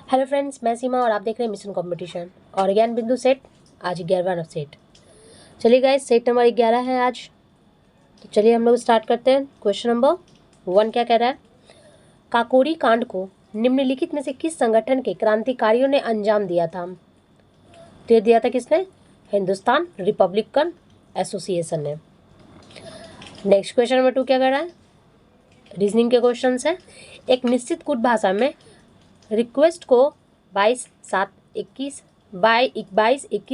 Hello friends, मैं सीमा और आप देख रहे हैं मिशन कंपटीशन और ज्ञान बिंदु सेट। आज 11वां सेट। चलिए गाइस, सेट नंबर 11 है आज। तो चलिए हम लोग स्टार्ट करते हैं। क्वेश्चन नंबर 1 क्या कह रहा है? काकोरी कांड को निम्नलिखित में से किस संगठन के क्रांतिकारियों ने अंजाम दिया था? तो ये दिया था किसने? हिंदुस्तान रिपब्लिकन एसोसिएशन ने। नेक्स्ट क्वेश्चन नंबर 2 क्या कह रहा है? रीजनिंग के क्वेश्चन है। एक निश्चित कूट भाषा में रिक्वेस्ट को 22, 21,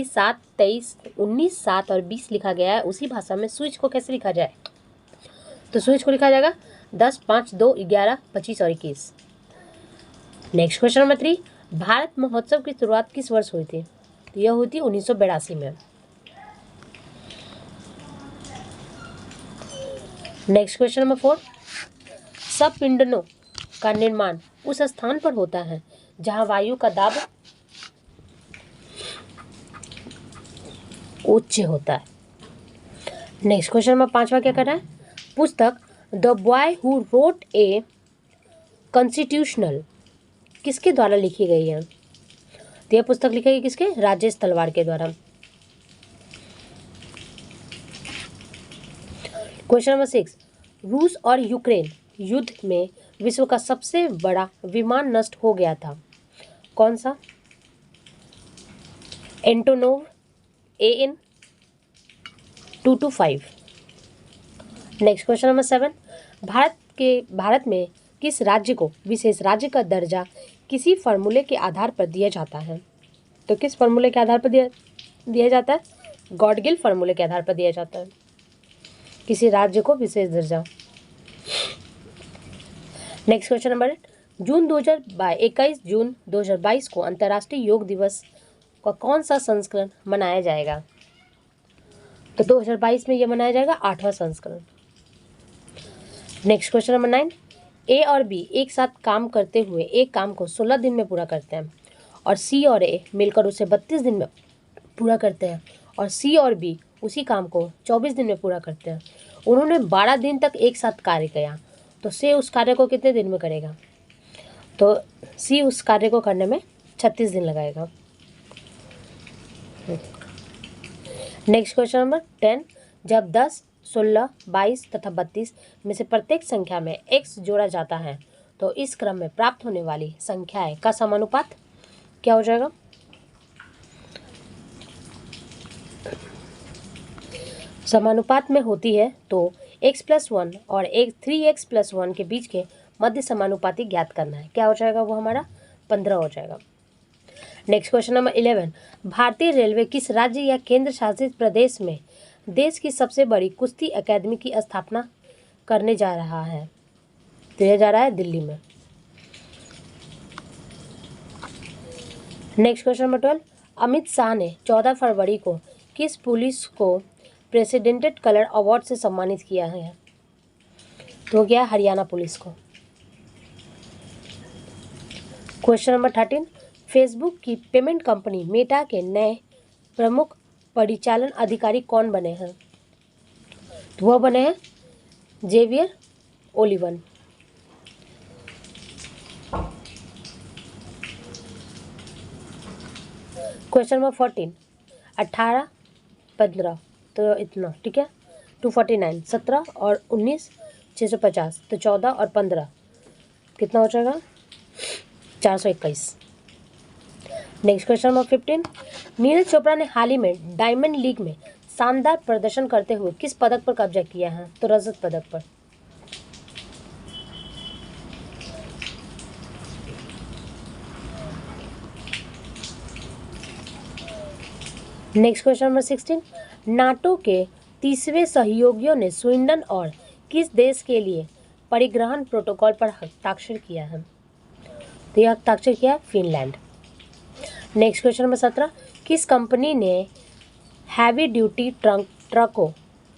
7, 23, 19, 7 और 20 लिखा गया है। उसी भाषा में स्विच को कैसे लिखा जाए? तो स्विच को लिखा जाएगा 10, 5, 2, 11, 25 और 21। नेक्स्ट क्वेश्चन नंबर 3, भारत महोत्सव की शुरुआत किस वर्ष हुई थी? तो यह हुई थी 1982 में। नेक्स्ट क्वेश्चन नंबर 4, सब पिंडों का निर्माण उस स्थान पर होता है जहां वायु का दाब उच्च होता है। नेक्स्ट क्वेश्चन नंबर 5वां क्या कर रहा है? पुस्तक the boy who wrote a constitutional किसके द्वारा लिखी गई है? तो यह पुस्तक लिखी गई किसके? राजेश तलवार के द्वारा। क्वेश्चन नंबर 6, रूस और यूक्रेन युद्ध में विश्व का सबसे बड़ा विमान नष्ट हो गया था, कौन सा? Antonov AN 225। Next question number 7, Bharat में किस राज्य को विशेष राज्य का दर्जा किसी फॉर्मूले के आधार पर दिया जाता है? तो किस फॉर्मूले के आधार पर दिया जाता है? गॉडगिल फॉर्मूले के आधार पर दिया जाता है किसी राज्य को विशेष दर्जा। नेक्स्ट क्वेश्चन नंबर 8, 21 जून 2022 को अंतर्राष्ट्रीय योग दिवस का कौन सा संस्करण मनाया जाएगा? तो 2022 में यह मनाया जाएगा 8वां संस्करण। नेक्स्ट क्वेश्चन नंबर 9, A और B एक साथ काम करते हुए एक काम को 16 दिन में पूरा करते हैं और C और A मिलकर उसे 32 दिन में पूरा करते हैं और C और B उसी काम को 24 दिन में पूरा करते हैं। उन्होंने 12 दिन तक एक साथ कार्य किया, तो C उस कार्य को कितने दिन में करेगा? तो C उस कार्य को करने में 36 दिन लगाएगा। नेक्स्ट क्वेश्चन नंबर 10, जब 10, 16, 22 तथा 32 में से प्रत्येक संख्या में x जोड़ा जाता है तो इस क्रम में प्राप्त होने वाली संख्याएं का समानुपात क्या हो जाएगा? समानुपात में होती है तो x+1 और 3x+1 के बीच के मध्य समानुपाती ज्ञात करना है। क्या हो जाएगा? वो हमारा 15 हो जाएगा। नेक्स्ट क्वेश्चन नंबर 11, भारतीय रेलवे किस राज्य या केंद्र शासित प्रदेश में देश की सबसे बड़ी कुश्ती अकादमी की स्थापना करने जा रहा है? तो यह जा रहा है दिल्ली में। Next question number 12, Amit Shah ने 14 फरवरी को किस पुलिस को प्रेसिडेंटेड कलर अवार्ड से सम्मानित किया है? तो क्या? हरियाणा पुलिस को। क्वेश्चन नंबर 13, फेसबुक की पेमेंट कंपनी मेटा के नए प्रमुख परिचालन अधिकारी कौन बने हैं? तो वह बने हैं जेवियर ओलिवन। क्वेश्चन नंबर 14, 18, 15 तो इतना ठीक है। 249, 17 और 19 650 तो 14 और 15 कितना हो जाएगा? 421। Next question number 15, Neeraj Chopra ने हाल ही में डायमंड लीग में शानदार प्रदर्शन करते हुए किस पदक पर कब्जा किया है? तो रजत पदक पर। नेक्स्ट क्वेश्चन नंबर 16, नाटो के 30वें सहयोगियों ने स्वीडन और किस देश के लिए परिग्रहण प्रोटोकॉल पर हस्ताक्षर किया है? तो यह हस्ताक्षर किया है फिनलैंड। नेक्स्ट क्वेश्चन नंबर 17, किस कंपनी ने हैवी ड्यूटी ट्रकों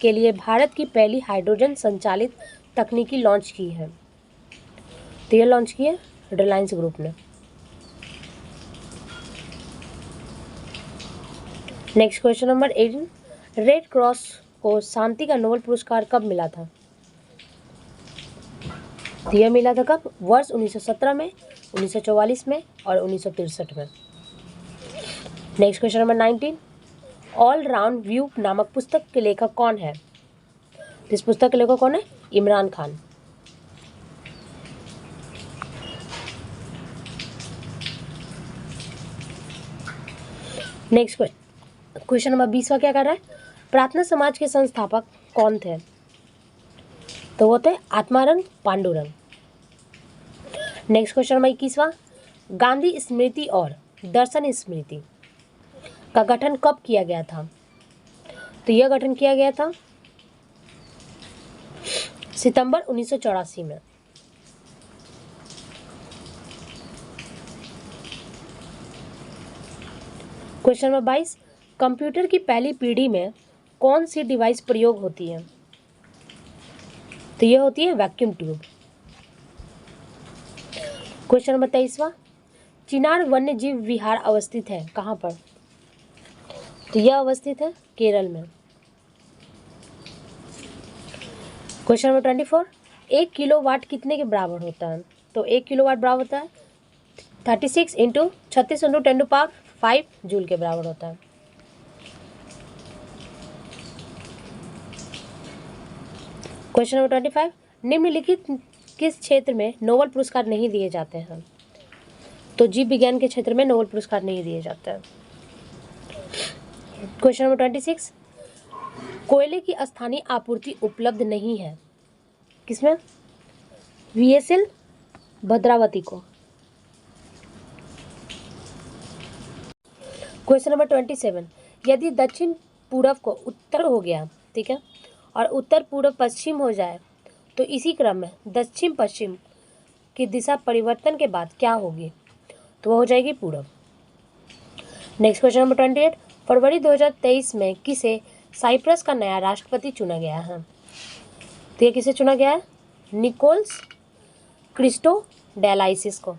के लिए भारत की पहली हाइड्रोजन संचालित तकनीकी लॉन्च की है? तो यह लॉन्च की है रिलायंस ग्रुप ने। Next question number 18, red cross को शांति का नोबेल पुरस्कार कब मिला था? तो यह मिला था कब? वर्ष 1917 में 1944 में और 1963 में। Next question number 19, all round view नामक पुस्तक के लेखक कौन है? इस पुस्तक के लेखक कौन है? Imran Khan. Next question number 20 क्या कर रहा है? प्रार्थना समाज के संस्थापक कौन थे? तो वो थे Atmarang Pandurang. Next question number 21, Gandhi Smriti और दर्शन स्मृति का गठन कब किया गया था? तो यह गठन किया गया था सितंबर 1984 में। क्वेश्चन नंबर 22, कंप्यूटर की पहली पीढ़ी में कौन सी डिवाइस प्रयोग होती है? तो यह होती है वैक्यूम ट्यूब। क्वेश्चन नंबर 23, चिनार वन्य जीव विहार अवस्थित है कहाँ पर? तो यह अवस्थित है केरल में। क्वेश्चन नंबर 24, 1 किलोवाट कितने के बराबर होता है? तो 1 किलोवाट बराबर होता है 36 × 36 × 10⁵ जूल के बराबर होता है। क्वेश्चन नंबर 25, निम्नलिखित किस क्षेत्र में नोबेल पुरस्कार नहीं दिए जाते हैं? तो जीव विज्ञान के क्षेत्र में नोबेल पुरस्कार नहीं दिए जाते हैं। क्वेश्चन नंबर 26, कोयले की स्थानीय आपूर्ति उपलब्ध नहीं है किसमें? VSL भद्रावती को। क्वेश्चन नंबर 27, यदि दक्षिण पूर्व को उत्तर हो गया, ठीक है, और उत्तर पूर्व पश्चिम हो जाए तो इसी क्रम में दक्षिण पश्चिम की दिशा परिवर्तन के बाद क्या होगी? तो वो हो जाएगी पूर्व। नेक्स्ट क्वेश्चन नंबर 28, फरवरी 2023 में किसे साइप्रस का नया राष्ट्रपति चुना गया है? तो ये किसे चुना गया है? निकोलस क्रिस्टोडेलाइसिस को।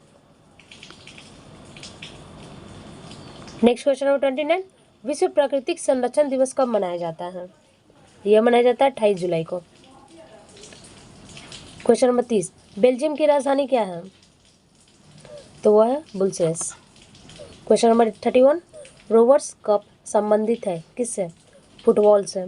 नेक्स्ट क्वेश्चन नंबर 29, विश्व प्राकृतिक संरक्षण दिवस कब मनाया जाता है? यह मनाया जाता है 28 जुलाई को। क्वेश्चन नंबर 30, बेल्जियम की राजधानी क्या है? तो वह है बुलसेस। क्वेश्चन नंबर 31, रोवर्स कप संबंधित है किससे? फुटबॉल से।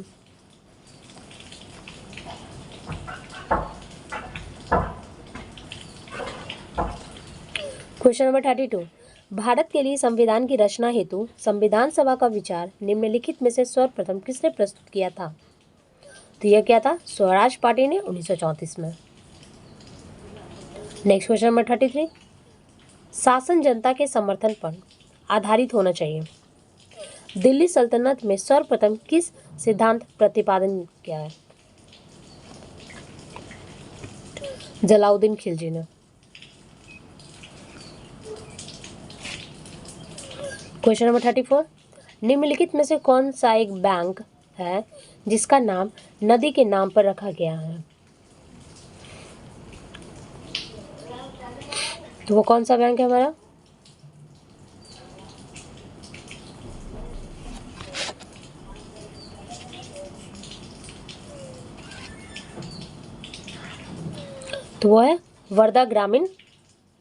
क्वेश्चन नंबर 32, भारत के लिए संविधान की रचना हेतु संविधान सभा का विचार निम्नलिखित में से सर्वप्रथम किसने प्रस्तुत किया था? तो यह क्या था? स्वराज पार्टी ने 1934 में। नेक्स्ट क्वेश्चन नंबर 33, शासन जनता के समर्थन पर आधारित होना चाहिए। दिल्ली सल्तनत में सर्वप्रथम किस सिद्धांत प्रतिपादन किया है? जलाउद्दीन खिलजी ने। क्वेश्चन नंबर 34, निम्नलिखित में से कौन सा एक बैंक है जिसका नाम नदी के नाम पर रखा गया है? तो वो कौन सा बैंक है हमारा? तो वो है वर्धा ग्रामीण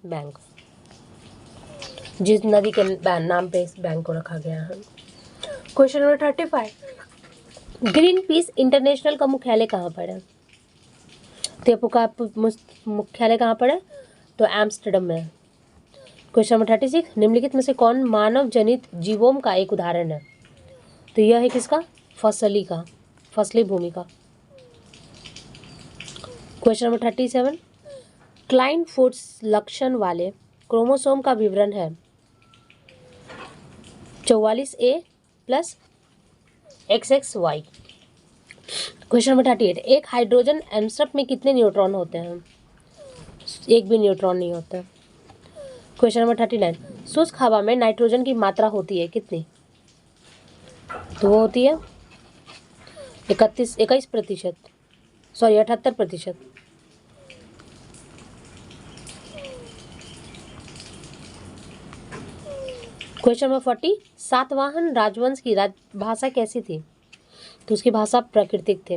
बैंक, जिस नदी के नाम पे इस बैंक को रखा गया है। Question number 35, green peas international का मुख्यालय कहाँ पर है? तेपू का मुख्यालय कहाँ पर है? तो एम्स्टर्डम में है। क्वेश्चन नंबर 36, निम्नलिखित में से कौन मानव जनित जीवों का एक उदाहरण है? तो यह है किसका? फसली भूमि का। क्वेश्चन नंबर 37, क्लाइन फुट्स लक्षण वाले क्रोमोसोम का विवरण है 44A + XXY। क्वेश्चन नंबर 38, एक हाइड्रोजन एटम में कितने न्यूट्रॉन होते हैं? एक भी न्यूट्रॉन नहीं होता। क्वेश्चन नंबर 39, शुष्क हवा में नाइट्रोजन की मात्रा होती है कितनी? तो वो होती है 78%। क्वेश्चन नंबर 40, सातवाहन राजवंश की भाषा कैसी थी? तो उसकी भाषा प्राकृतिक थे।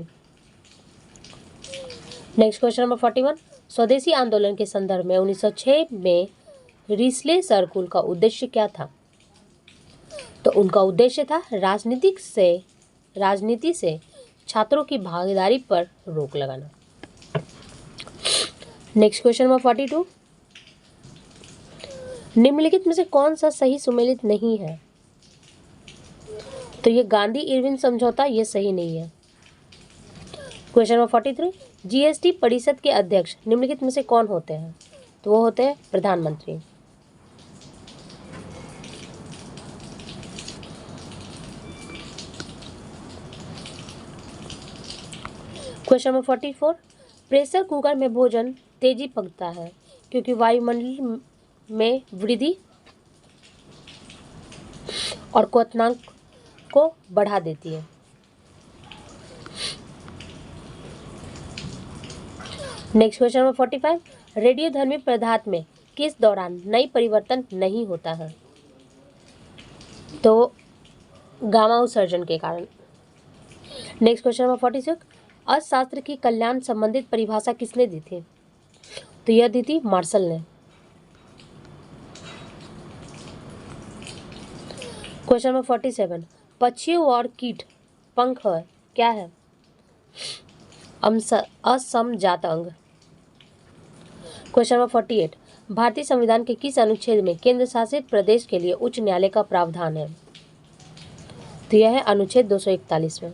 नेक्स्ट क्वेश्चन नंबर 41, स्वदेशी आंदोलन के संदर्भ में 1906 में रिस्ले सर्कुल का उद्देश्य क्या था? तो उनका उद्देश्य था राजनीति से छात्रों की भागीदारी पर रोक लगाना। नेक्स्ट क्वेश्चन नंबर 42, निम्नलिखित में से कौन सा सही सुमेलित नहीं है? तो ये गांधी इरविन समझौता ये सही नहीं है। क्वेश्चन नंबर 43, जीएसटी परिषद के अध्यक्ष निम्नलिखित में से कौन होते हैं? तो वो होते हैं प्रधानमंत्री। क्वेश्चन नंबर 44, प्रेशर कुकर में भोजन तेजी पकता है क्योंकि वायुमंडल में वृद्धि और क्वथनांक को बढ़ा देती है। नेक्स्ट क्वेश्चन नंबर 45, रेडियोधर्मी पदार्थ में किस दौरान नई परिवर्तन नहीं होता है? तो गामा उत्सर्जन के कारण। नेक्स्ट क्वेश्चन नंबर 46, अर्थशास्त्र की कल्याण संबंधित परिभाषा किसने दी थी? तो यह दी थी मार्शल ने। क्वेश्चन नंबर 47, पक्षियों और कीट पंख क्या है? असमजात अंग। क्वेश्चन नंबर 48, भारतीय संविधान के किस अनुच्छेद में केंद्र शासित प्रदेश के लिए उच्च न्यायालय का प्रावधान है? तो यह है अनुच्छेद 241 में।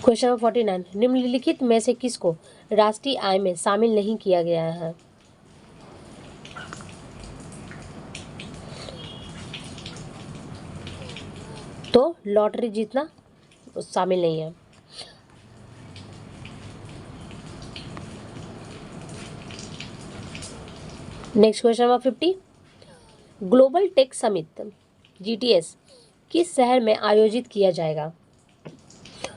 क्वेश्चन नंबर 49, निम्नलिखित में से किसको राष्ट्रीय आय में शामिल नहीं किया गया है? तो लॉटरी जीतना शामिल नहीं है। Next question number 50, global tech summit GTS किस शहर में आयोजित किया जाएगा?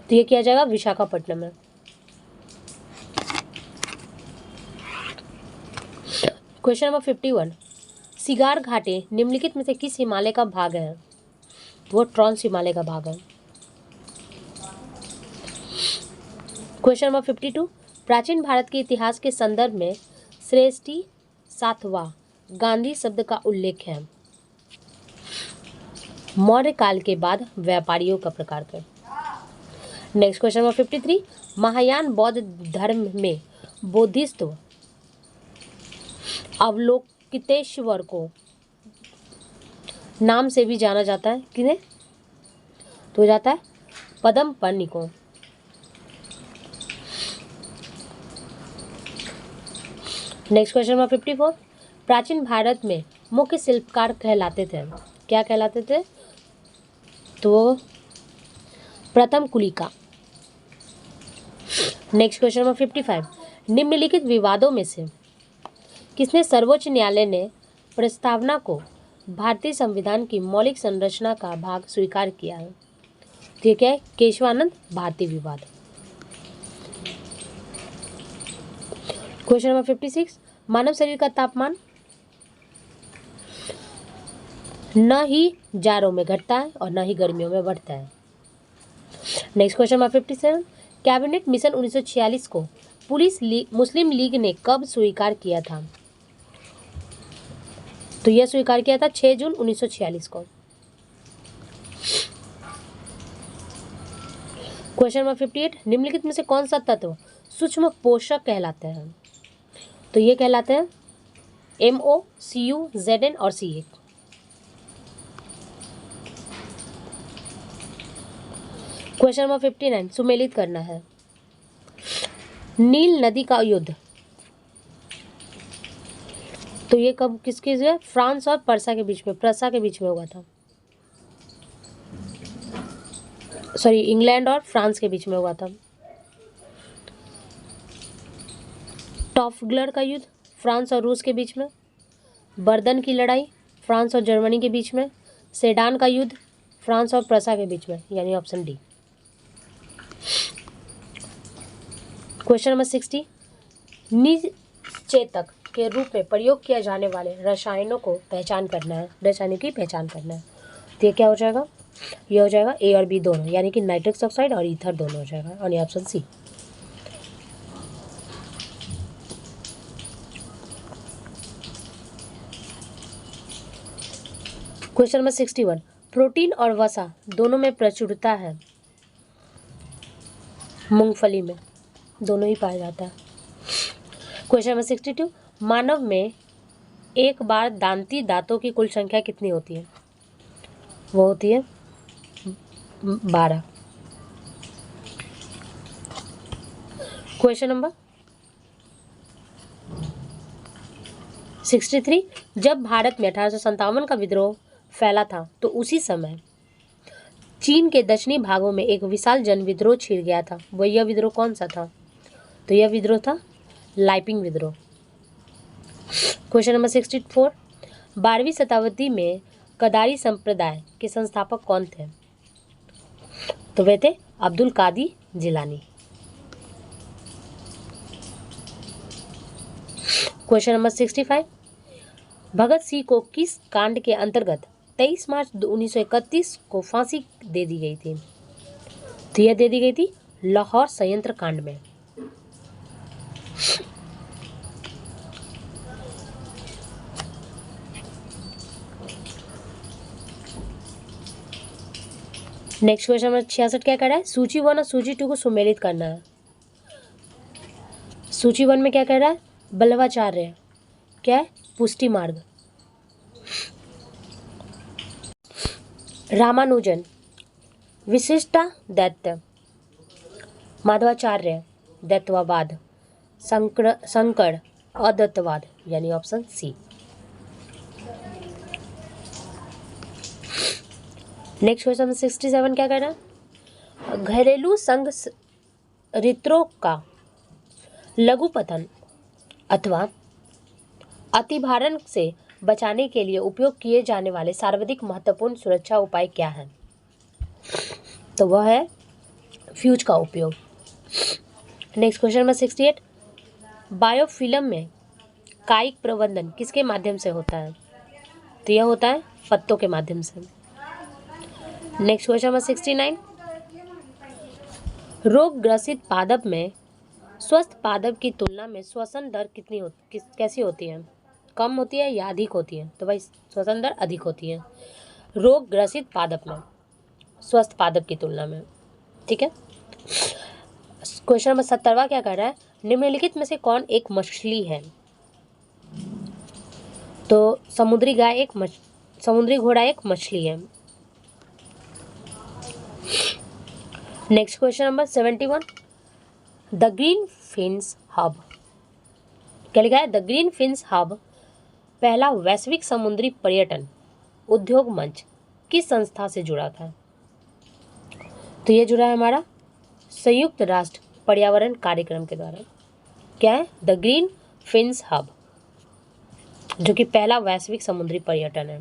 तो ये किया जाएगा विशाखापट्टनम में। क्वेश्चन नंबर 51, सिगार घाटी निम्नलिखित में से किस हिमालय का भाग है? वो ट्रांस हिमालय का भाग है। क्वेश्चन नंबर 52, प्राचीन भारत के इतिहास के संदर्भ में श्रेष्ठी सातवा गांधी शब्द का उल्लेख है? मौर्य काल के बाद व्यापारियों का प्रकार कर। नेक्स्ट क्वेश्चन नंबर 53, महायान बौद्ध धर्म में बोधिसत्व अवलोकितेश्वर को नाम से भी जाना जाता है किन्हें? तो जाता है पद्मपनि को। नेक्स्ट क्वेश्चन नंबर 54, प्राचीन भारत में मुख्य शिल्पकार कहलाते थे, क्या कहलाते थे? तो प्रथम कुलिका। नेक्स्ट क्वेश्चन नंबर 55, निम्नलिखित विवादों में से किसने सर्वोच्च न्यायालय ने प्रस्तावना को भारतीय संविधान की मौलिक संरचना का भाग स्वीकार किया है? ठीक है, केशवानंद भारती विवाद। क्वेश्चन नंबर 56, मानव शरीर का तापमान न ही जाड़ों में घटता है और न ही गर्मियों में बढ़ता है। Next question number 57, cabinet mission 1946 को मुस्लिम लीग ने कब स्वीकार किया था? तो यह स्वीकार किया था 6 जून 1946 को। क्वेश्चन नंबर 58, निम्नलिखित में से कौन सा तत्व सूक्ष्म पोषक कहलाते हैं? तो ये कहलाते हैं MO, Cu, Zn और Ca। क्वेश्चन नंबर 59, सुमेलित करना है। नील नदी का युद्ध तो ये कब किसके जो फ्रांस और प्रसा के बीच में हुआ था। सॉरी, इंग्लैंड और फ्रांस के बीच में हुआ था। टॉफगलर का युद्ध फ्रांस और रूस के बीच में। बर्दन की लड़ाई फ्रांस और जर्मनी के बीच में। सेडान का युद्ध फ्रांस और प्रसा के बीच में, यानी ऑप्शन डी। क्वेश्चन नंबर 60, निश्चेतक के रूप में प्रयोग किया जाने वाले रसायनों को पहचान करना है, रसायनों की पहचान करना है। तो ये क्या हो जाएगा? ये हो जाएगा A और B दोनों, यानी कि नाइट्रस ऑक्साइड और ईथर दोनों हो जाएगा, और ये option C. Question number 61, protein और वसा दोनों में प्रचुरता है। मूंगफली में दोनों ही पाया जाता है। क्वेश्चन नंबर 62, मानव में एक बार दांती दांतों की कुल संख्या कितनी होती है? वो होती है 12। क्वेश्चन नंबर 63, जब भारत में 1857 का विद्रोह फैला था तो उसी समय चीन के दक्षिणी भागों में एक विशाल जन विद्रोह छिड़ गया था। वह यह विद्रोह कौन सा था? तो यह विद्रोह था लाइपिंग विद्रोह। क्वेश्चन नंबर 64, 12वीं शताब्दी में कदारी संप्रदाय के संस्थापक कौन थे? तो वे थे अब्दुल कादिर जिलानी। क्वेश्चन नंबर 65, भगत सिंह को किस कांड के अंतर्गत 23 मार्च 1931 को फांसी दे दी गई थी? तो यह दे दी गई थी लाहौर संयंत्र कांड में। नेक्स्ट क्वेश्चन नंबर 66 क्या कह रहा है? सूची 1 और सूची 2 को सुमेलित करना है। सूची 1 में क्या कह रहा है? बल्लवाचार्य क्या है? पुष्टि मार्ग। रामानुजन विशिष्टाद्वैत। माधवाचार्य द्वैतवाद। शंकर अद्वैतवाद, यानी ऑप्शन सी। नेक्स्ट क्वेश्चन 67 क्या कह रहा है? घरेलू संघ रित्रों का लघुपतन अथवा अतिभारण से बचाने के लिए उपयोग किए जाने वाले सर्वाधिक महत्वपूर्ण सुरक्षा उपाय क्या है? तो वह है फ्यूज का उपयोग। नेक्स्ट क्वेश्चन नंबर 68, बायोफिल्म में कायिक प्रबंधन किसके माध्यम से होता है? तो यह होता है पत्तों के माध्यम से। नेक्स्ट क्वेश्चन नंबर 69, रोग ग्रसित पादप में स्वस्थ पादप की तुलना में श्वसन दर कैसी होती है? कम होती है या अधिक होती है? तो भाई श्वसन दर अधिक होती है रोग ग्रसित पादप में स्वस्थ पादप की तुलना में। ठीक है। क्वेश्चन नंबर 70 क्या कह रहा है? निम्नलिखित में से कौन एक मछली है? तो समुद्री घोड़ा एक मछली है। Next question number 71, the green fins hub क्या लिखा है? द ग्रीन फिन्स हब पहला वैश्विक समुद्री पर्यटन उद्योग मंच किस संस्था से जुड़ा था? तो ये जुड़ा है हमारा संयुक्त राष्ट्र पर्यावरण कार्यक्रम के द्वारा। क्या है? द ग्रीन फिन्स हब, जो कि पहला वैश्विक समुद्री पर्यटन है।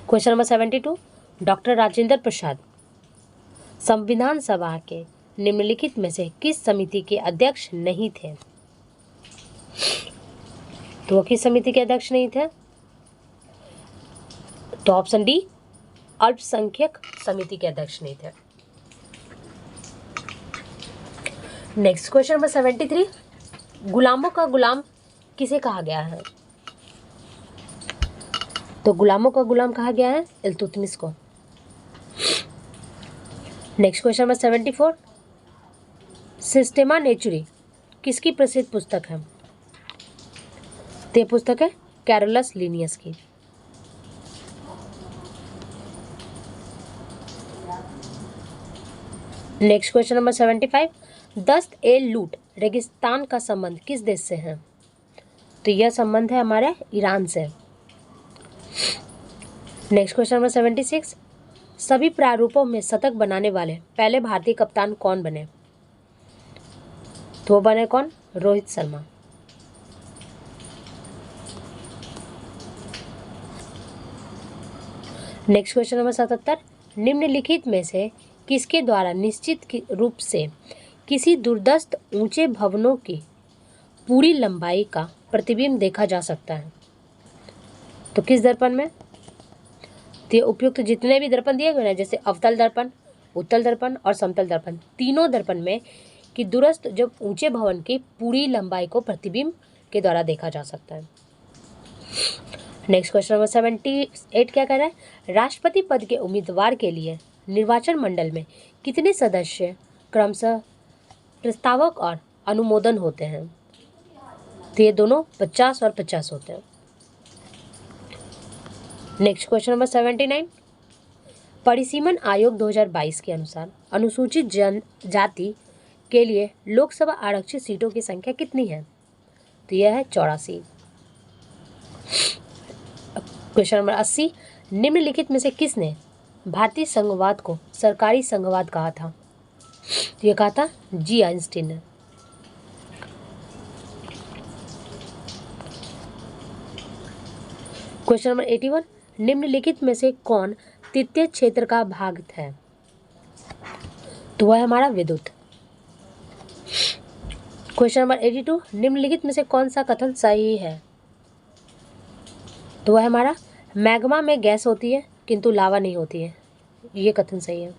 Question number 72, doctor Rajendra Prasad संविधान सभा के निम्नलिखित में से किस समिति के अध्यक्ष नहीं थे? तो वो किस समिति के अध्यक्ष नहीं थे? तो ऑप्शन डी, अल्पसंख्यक समिति के अध्यक्ष नहीं थे। नेक्स्ट क्वेश्चन नंबर 73, गुलामों का गुलाम किसे कहा गया है? तो गुलामों का गुलाम कहा गया है इल्तुतमिश को। नेक्स्ट क्वेश्चन नंबर 74, सिस्टेमा नेचुरी किसकी प्रसिद्ध पुस्तक है? तो ये पुस्तक है कैरोलस लिनियस की। नेक्स्ट क्वेश्चन नंबर 75, दस्त ए लूट रेगिस्तान का संबंध किस देश से है? तो यह संबंध है हमारे ईरान से। नेक्स्ट क्वेश्चन नंबर 76, सभी प्रारूपों में शतक बनाने वाले पहले भारतीय कप्तान कौन बने? तो वो बने कौन? Rohit Sharma. Next question number 77, निम्नलिखित में से किसके द्वारा निश्चित रूप से किसी दूरस्थ ऊंचे भवनों की पूरी लंबाई का प्रतिबिंब देखा जा सकता है? तो किस दर्पण में? तो ये उपयुक्त जितने भी दर्पण दिए गए हैं, जैसे अवतल दर्पण, उत्तल दर्पण और समतल दर्पण, तीनों दर्पण में कि दूरस्थ जब ऊंचे भवन की पूरी लंबाई को प्रतिबिंब के द्वारा देखा जा सकता है। नेक्स्ट क्वेश्चन नंबर 78 क्या कह रहा है, राष्ट्रपति पद के उम्मीदवार के लिए निर्वाचन मंडल में कितने सदस्य क्रमशः प्रस्तावक और अनुमोदन होते हैं? तो ये दोनों 50 और 50 होते हैं। नेक्स्ट क्वेश्चन नंबर 79, परिसीमन आयोग 2022 के अनुसार अनुसूचित जनजाति के लिए लोकसभा आरक्षित सीटों की संख्या कितनी है? तो यह है 84। क्वेश्चन नंबर 80, निम्नलिखित में से किसने भारतीय संघवाद को सरकारी संघवाद कहा था? तो ये कहा था जी आइंस्टीन ने। क्वेश्चन नंबर 81, निम्नलिखित में से कौन तृतीय क्षेत्र का भाग है? तो वह है हमारा विद्युत। क्वेश्चन नंबर 82, निम्नलिखित में से कौन सा कथन सही है? तो वह हमारा मैग्मा में गैस होती है किंतु लावा नहीं होती है, ये कथन सही है।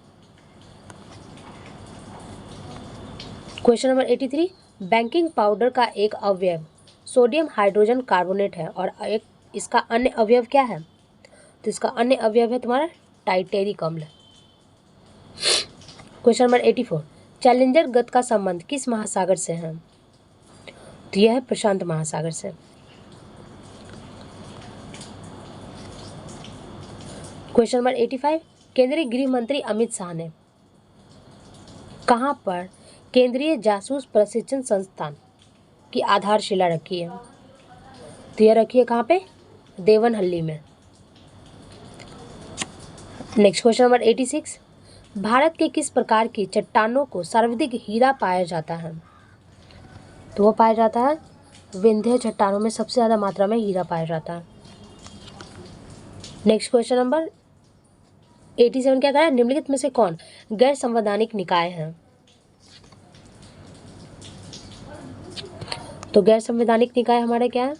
क्वेश्चन नंबर 83, बेकिंग पाउडर का एक अवयव सोडियम हाइड्रोजन कार्बोनेट है और एक इसका अन्य अवयव क्या है? तो इसका अन्य अवयव है तुम्हारा टाइटेरिक अम्ल। क्वेश्चन नंबर 84, चैलेंजर गत का संबंध किस महासागर से है? तो यह है प्रशांत महासागर से। क्वेश्चन नंबर 85, केंद्रीय गृह मंत्री अमित शाह ने कहां पर केंद्रीय जासूस प्रशिक्षण संस्थान की आधारशिला रखी है? तो यह रखी है कहां पे? देवनहल्ली में। नेक्स्ट क्वेश्चन नंबर 86, भारत के किस प्रकार की चट्टानों को सर्वाधिक हीरा पाया जाता है? तो वो पाया जाता है विंध्य चट्टानों में सबसे ज़्यादा मात्रा में हीरा पाया जाता है। नेक्स्ट क्वेश्चन नंबर 87 क्या कह रहा है, निम्नलिखित में से कौन गैर संवैधानिक निकाय है? तो गैर संवैधानिक निकाय हमारे क्या है?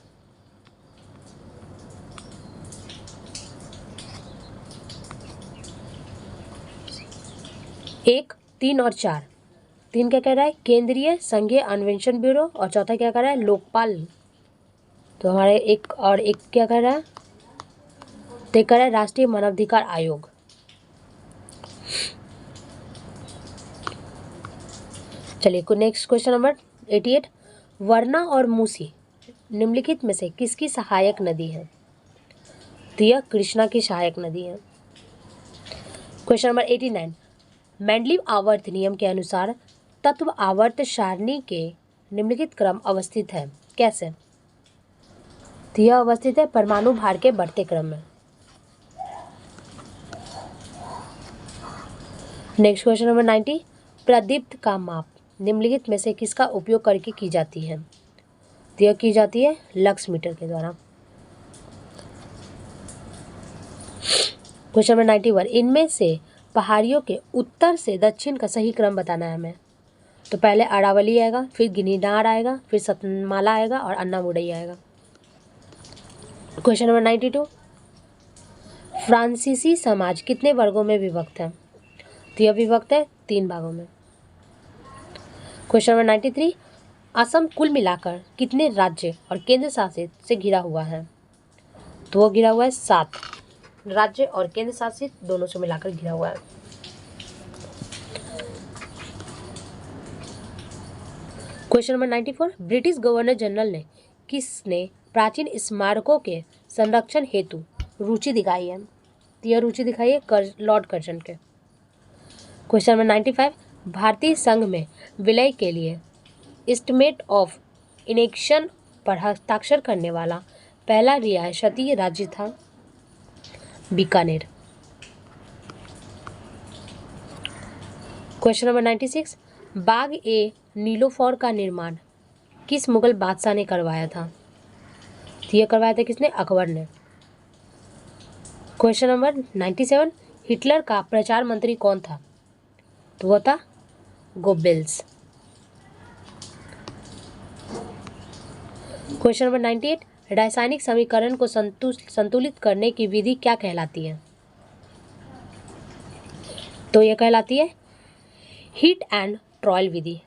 एक, 3 और 4। 3 क्या कह रहा है, केंद्रीय संघीय अन्वेषण ब्यूरो, और चौथा क्या कह रहा है, लोकपाल। तो हमारे एक और एक क्या कह रहा है, तो कह रहा है राष्ट्रीय मानवाधिकार आयोग। चलिए नेक्स्ट क्वेश्चन नंबर 88, वरना और मूसी निम्नलिखित में से किसकी सहायक नदी है? तो यह कृष्णा की सहायक नदी है। क्वेश्चन नंबर 89, मेंडलीव आवर्त नियम के अनुसार तत्व आवर्त सारणी के निम्नलिखित क्रम अवस्थित है, कैसे? तो यह अवस्थित है परमाणु भार के बढ़ते क्रम में। नेक्स्ट क्वेश्चन नंबर 90, प्रदीप्त का माप निम्नलिखित में से किसका उपयोग करके की जाती है? तो यह की जाती है लक्स मीटर के द्वारा। क्वेश्चन नंबर 91, इनमें से पहाड़ियों के उत्तर से दक्षिण का सही क्रम बताना है हमें। तो पहले अरावली आएगा, फिर गिरिनार आएगा, फिर सतमाला आएगा और अन्नामुडई आएगा। क्वेश्चन नंबर 92, फ्रांसीसी समाज कितने वर्गों में विभक्त है? तो यह विभक्त है 3 भागों में। क्वेश्चन नंबर 93, असम कुल मिलाकर कितने राज्य और केंद्र शासित से घिरा हुआ है? तो वो घिरा हुआ है 7 राज्य और केंद्र शासित दोनों से मिलाकर घिरा हुआ है। Question number 94, British governor general ने किसने प्राचीन स्मारकों के संरक्षण हेतु रुचि दिखाई है? तो यह रुचि दिखाई है लॉर्ड कर्जन के। क्वेश्चन नंबर 95, भारतीय संघ में विलय के लिए इंस्ट्रूमेंट ऑफ इनेक्शन पर हस्ताक्षर करने वाला पहला रियासती राज्य था बीकानेर। क्वेश्चन नंबर 96, बाग ए नीलोफर का निर्माण किस मुगल बादशाह ने करवाया था? तो यह करवाया था किसने? अकबर ने। क्वेश्चन नंबर 97, हिटलर का प्रचार मंत्री कौन था? तो वह था गोबेल्स। क्वेश्चन नंबर 98, रासायनिक समीकरण को संतुलित करने की विधि क्या कहलाती है? तो यह कहलाती है heat and trial Vidhi.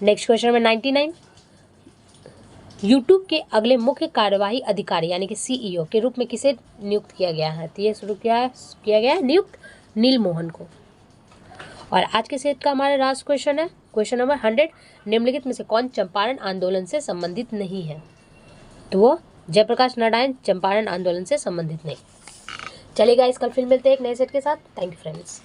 Next question number 99, YouTube के अगले मुख्य कार्यवाही अधिकारी यानी कि सीईओ के रूप में किसे नियुक्त किया गया है? तो ये शुरू किया गया है नियुक्त नील मोहन को। और आज के सेट का हमारा लास्ट क्वेश्चन है क्वेश्चन नंबर 100। निम्नलिखित में से कौन चंपारण आंदोलन से संबंधित नहीं है? तो वो जयप्रकाश नारायण चंपारण आंदोलन से संबंधित नहीं। चलिए गाइस, कल फिर मिलते हैं एक नए सेट के साथ। Thank you friends.